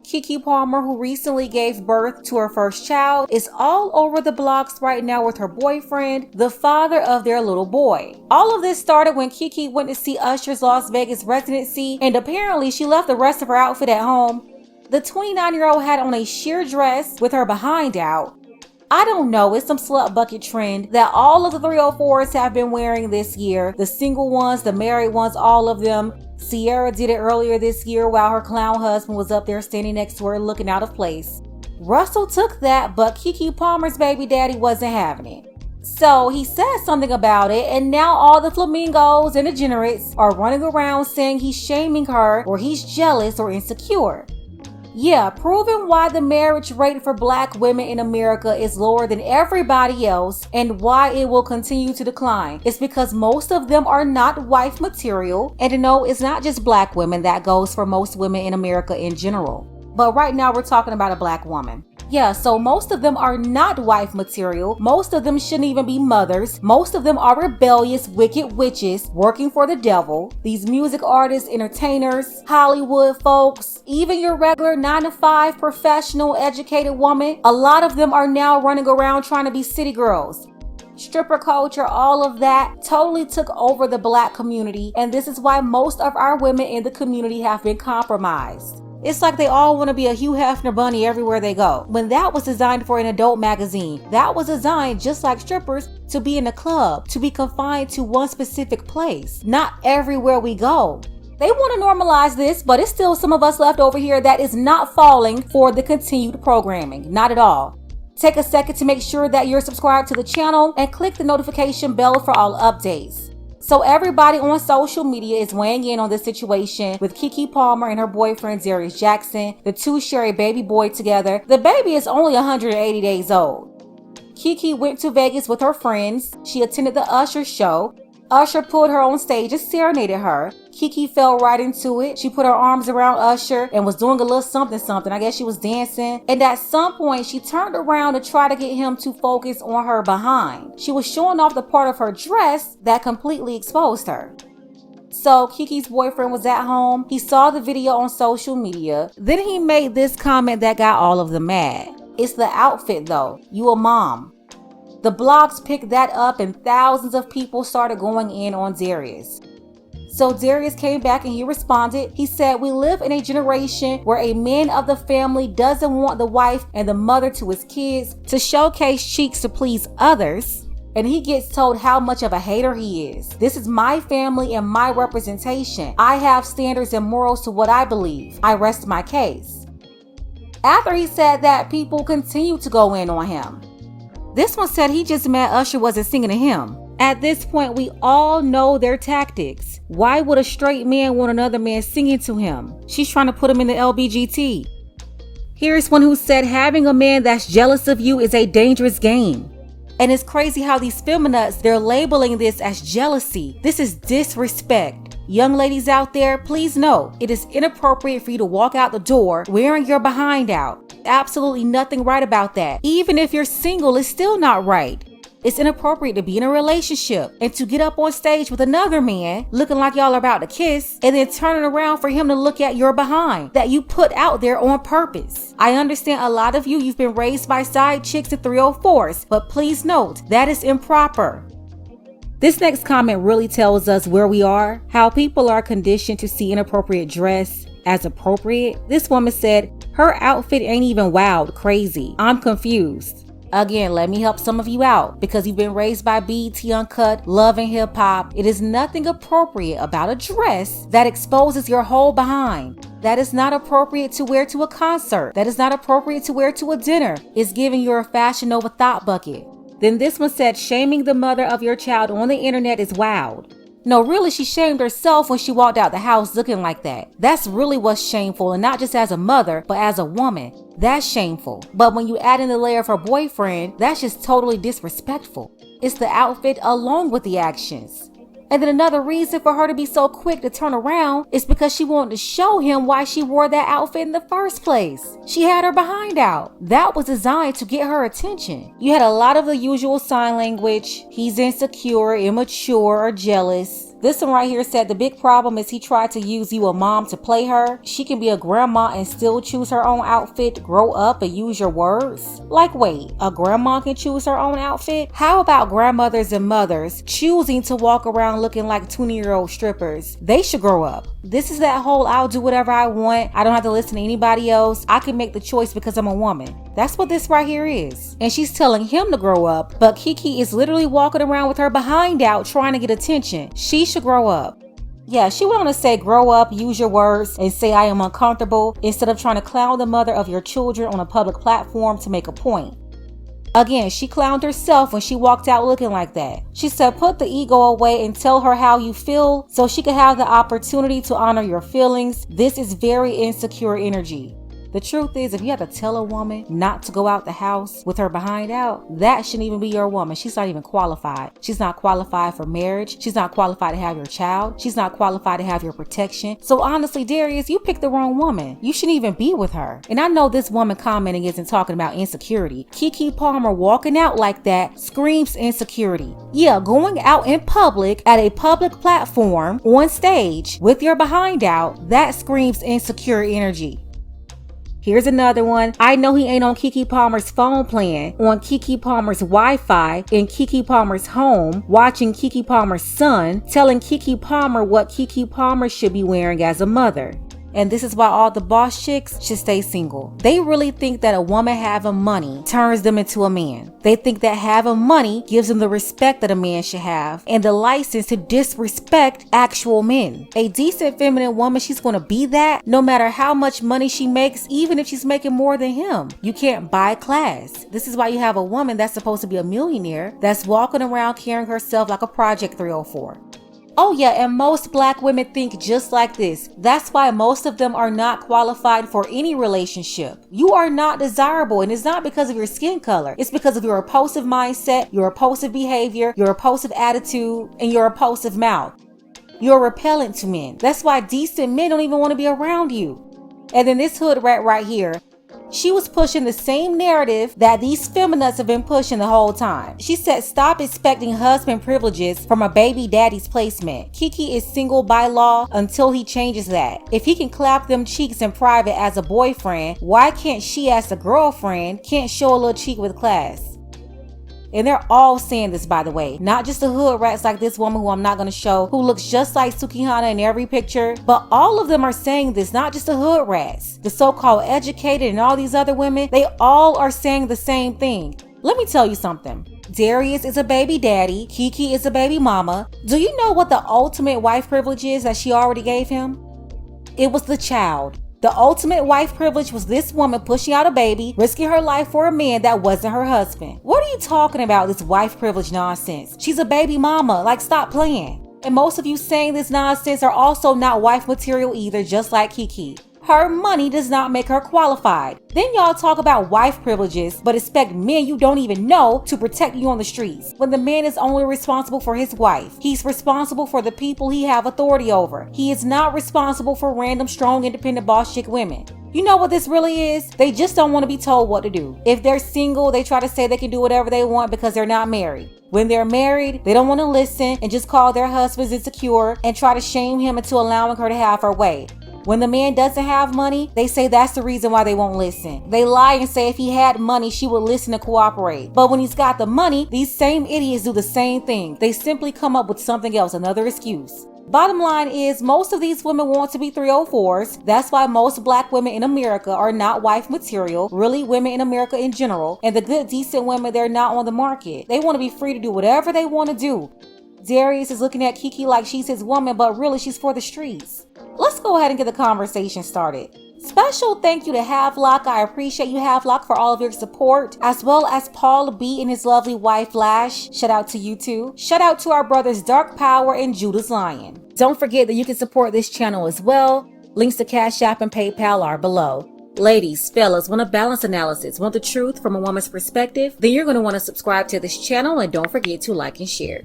Keke Palmer, who recently gave birth to her first child, is all over the blogs right now with her boyfriend, the father of their little boy. All of this started when Keke went to see Usher's Las Vegas residency, and apparently she left the rest of her outfit at home. The 29-year-old had on a sheer dress with her behind out. I don't know, it's some slut bucket trend that all of the 304s have been wearing this year. The single ones, the married ones, all of them. Sierra did it earlier this year while her clown husband was up there standing next to her looking out of place. Russell took that, but Keke Palmer's baby daddy wasn't having it. So he said something about it, and now all the flamingos and degenerates are running around saying he's shaming her or he's jealous or insecure. Yeah, proving why the marriage rate for Black women in America is lower than everybody else and why it will continue to decline. It's because most of them are not wife material, and no, it's not just Black women, that goes for most women in America in general. But right now we're talking about a Black woman. Yeah, so most of them are not wife material. Most of them shouldn't even be mothers. Most of them are rebellious, wicked witches working for the devil. These music artists, entertainers, Hollywood folks, even your regular 9-to-5 professional educated woman, a lot of them are now running around trying to be city girls. Stripper culture, all of that totally took over the Black community, and this is why most of our women in the community have been compromised. It's like they all want to be a Hugh Hefner bunny everywhere they go. When that was designed for an adult magazine, that was designed just like strippers to be in a club, to be confined to one specific place, not everywhere we go. They want to normalize this, but it's still some of us left over here that is not falling for the continued programming, not at all. Take a second to make sure that you're subscribed to the channel and click the notification bell for all updates. So everybody on social media is weighing in on this situation with Keke Palmer and her boyfriend Darius Jackson. The two share a baby boy together. The baby is only 180 days old. Keke went to Vegas with her friends. She attended the Usher show. Usher pulled her on stage and serenaded her. Keke fell right into it. She put her arms around Usher and was doing a little something. I guess she was dancing. And at some point, she turned around to try to get him to focus on her behind. She was showing off the part of her dress that completely exposed her. So Keke's boyfriend was at home. He saw the video on social media. Then he made this comment that got all of them mad. It's the outfit though. You a mom. The blogs picked that up and thousands of people started going in on Darius. So Darius came back and he responded. He said, "We live in a generation where a man of the family doesn't want the wife and the mother to his kids to showcase cheeks to please others. And he gets told how much of a hater he is. This is my family and my representation. I have standards and morals to what I believe. I rest my case." After he said that, people continued to go in on him. This one said he just mad Usher wasn't singing to him. At this point, we all know their tactics. Why would a straight man want another man singing to him? She's trying to put him in the LBGT. Here's one who said having a man that's jealous of you is a dangerous game. And it's crazy how these feminists, they're labeling this as jealousy. This is disrespect. Young ladies out there, please know it is inappropriate for you to walk out the door wearing your behind out. Absolutely nothing right about that. Even if you're single, it's still not right. It's inappropriate to be in a relationship and to get up on stage with another man looking like y'all are about to kiss and then turning around for him to look at your behind that you put out there on purpose. I understand a lot of you've been raised by side chicks and 304s, but please note that is improper. This next comment really tells us where we are, how people are conditioned to see inappropriate dress as appropriate. This woman said, "Her outfit ain't even wild, crazy. I'm confused." Again, let me help some of you out. Because you've been raised by BET Uncut, Love and Hip Hop, it is nothing appropriate about a dress that exposes your whole behind. That is not appropriate to wear to a concert. That is not appropriate to wear to a dinner. It's giving you a Fashion Nova thought bucket. Then this one said, shaming the mother of your child on the internet is wild. No, really, she shamed herself when she walked out the house looking like that. That's really what's shameful, and not just as a mother, but as a woman. That's shameful. But when you add in the layer of her boyfriend, that's just totally disrespectful. It's the outfit along with the actions. And then another reason for her to be so quick to turn around is because she wanted to show him why she wore that outfit in the first place. She had her behind out. That was designed to get her attention. You had a lot of the usual sign language. He's insecure, immature, or jealous. This one right here said the big problem is he tried to use you, a mom, to play her. She can be a grandma and still choose her own outfit. Grow up and use your words. Like, wait, a grandma can choose her own outfit? How about grandmothers and mothers choosing to walk around looking like 20-year-old strippers? They should grow up. This is that whole I'll do whatever I want. I don't have to listen to anybody else. I can make the choice because I'm a woman. That's what this right here is. And she's telling him to grow up, but Keke is literally walking around with her behind out trying to get attention. She should grow up. Yeah, she went on to say, grow up, use your words, and say I am uncomfortable instead of trying to clown the mother of your children on a public platform to make a point. Again, she clowned herself when she walked out looking like that. She said, put the ego away and tell her how you feel so she can have the opportunity to honor your feelings. This is very insecure energy. The truth is, if you have to tell a woman not to go out the house with her behind out, that shouldn't even be your woman. She's not even qualified. She's not qualified for marriage. She's not qualified to have your child. She's not qualified to have your protection. So honestly, Darius, you picked the wrong woman. You shouldn't even be with her. And I know this woman commenting isn't talking about insecurity. Keke Palmer walking out like that screams insecurity. Yeah, going out in public at a public platform on stage with your behind out, that screams insecure energy. Here's another one. I know he ain't on Keke Palmer's phone plan, on Keke Palmer's Wi-Fi, in Keke Palmer's home, watching Keke Palmer's son, telling Keke Palmer what Keke Palmer should be wearing as a mother. And this is why all the boss chicks should stay single. They really think that a woman having money turns them into a man. They think that having money gives them the respect that a man should have and the license to disrespect actual men. A decent feminine woman, she's going to be that no matter how much money she makes, even if she's making more than him. You can't buy class. This is why you have a woman that's supposed to be a millionaire that's walking around carrying herself like a Project 304. Oh yeah, and most black women think just like this. That's why most of them are not qualified for any relationship. You are not desirable, and it's not because of your skin color. It's because of your repulsive mindset, your repulsive behavior, your repulsive attitude, and your repulsive mouth. You're repellent to men. That's why decent men don't even want to be around you. And then this hood rat right here, she was pushing the same narrative that these feminists have been pushing the whole time. She said, stop expecting husband privileges from a baby daddy's placement. Keke is single by law until he changes that. If he can clap them cheeks in private as a boyfriend, why can't she as a girlfriend can't show a little cheek with class? And they're all saying this, by the way. Not just the hood rats like this woman who I'm not going to show, who looks just like Sukihana in every picture, but all of them are saying this, not just the hood rats. The so-called educated and all these other women, they all are saying the same thing. Let me tell you something. Darius is a baby daddy. Keke is a baby mama. Do you know what the ultimate wife privilege is that she already gave him? It was the child. The ultimate wife privilege was this woman pushing out a baby, risking her life for a man that wasn't her husband. What are you talking about, this wife privilege nonsense? She's a baby mama, like stop playing. And most of you saying this nonsense are also not wife material either, just like Keke. Her money does not make her qualified. Then y'all talk about wife privileges, but expect men you don't even know to protect you on the streets. When the man is only responsible for his wife, he's responsible for the people he have authority over. He is not responsible for random, strong, independent boss chick women. You know what this really is? They just don't want to be told what to do. If they're single, they try to say they can do whatever they want because they're not married. When they're married, they don't want to listen and just call their husbands insecure and try to shame him into allowing her to have her way. When the man doesn't have money, they say that's the reason why they won't listen. They lie and say if he had money, she would listen and cooperate. But when he's got the money, these same idiots do the same thing. They simply come up with something else, another excuse. Bottom line is, most of these women want to be 304s. That's why most black women in America are not wife material, really women in America in general. And the good, decent women, they're not on the market. They want to be free to do whatever they want to do. Darius is looking at Keke like she's his woman, but really she's for the streets. Let's go ahead and get the conversation started. Special thank you to Havelock. I appreciate you, Havelock, for all of your support, as well as Paul B and his lovely wife Lash. Shout out to you too. Shout out to our brothers Dark Power and Judas Lion. Don't forget that you can support this channel as well. Links to Cash App and PayPal are below. Ladies, fellas, want a balanced analysis, want the truth from a woman's perspective? Then you're going to want to subscribe to this channel and don't forget to like and share.